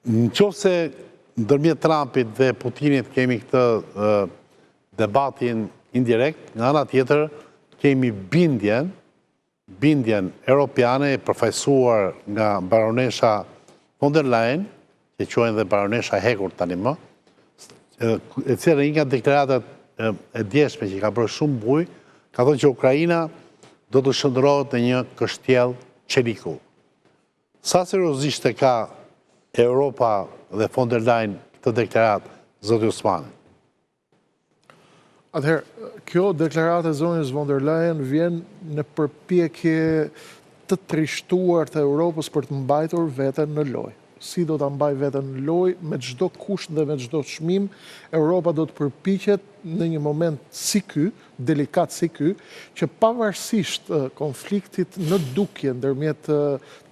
Në qoftë se ndërmjet Trumpit dhe Putinit kemi këtë debatin indirekt, nga ana tjetër kemi bindjen europiane përfaqësuar nga baronesha von der Leyen, që quhen dhe baronesha hekur tani më, e cila një nga deklaratat e djeshme që ka bërë shumë buj, ka thënë që Ukraina do të shndërrohet në një kështjell çeliku. Sa seriozisht e ka Europa dhe von der Leyen këtë deklaratë, zoti Osmani? Atëherë, kjo deklaratë e zonjës von der Leyen vjen në përpjekje të trishtuar të Europës për të mbajtur veten në lojë. Si do ta mbaj veten në lojë, me çdo kusht dhe me çdo çmim, Europa do të përpiqet në një moment si ky, delikat si ky, që pavarësisht konfliktit në dukje ndërmjet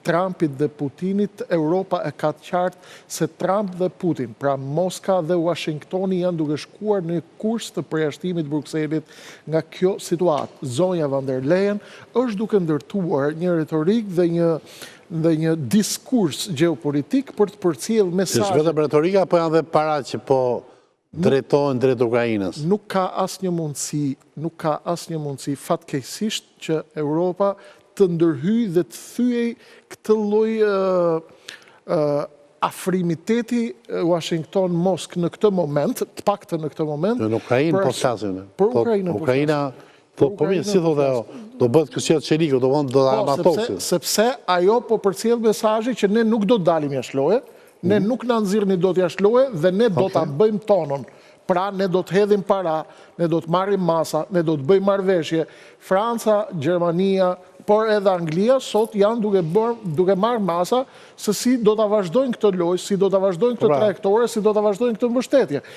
Trumpit dhe Putinit, Europa e ka të qartë se Trump dhe Putin, pra Moska dhe Washingtoni janë duke shkuar në kurs të përjashtimit Brukselit nga kjo situatë. Zonja von der Leyen është duke ndërtuar një retorik dhe një diskurs geopolitik për të përcjellë mesazhe. Është vetëm retorika apo janë dhe para që po drejtohen drejt Ukrainës? Nuk ka asnjë mundësi fatkeqësisht që Europa të ndërhyjë dhe të thyej këtë lloj afrimiteti Washington-Mosk në këtë moment, të paktën në këtë moment. Në Ukrainë po flasim. Për Ukrainën. Ukraina po mirë, si thotë ajo, do bëhet kështjell çeliku, do të armatosi. Sepse ajo po përcjell mesazhin që ne nuk do të dalim jashtë loje, ne nuk na nxirrni dot jashtë loje dhe ne do ta bëjmë tonën. Pra ne do të hedhim para, ne do të marrim masa, ne do të bëjmë marrëveshje. Franca, Gjermania, por edhe Anglia sot janë duke marrë masa se si do ta vazhdojnë këtë lojë, si do ta vazhdojnë këtë trajektore, si do ta vazhdojnë këtë mbështetje.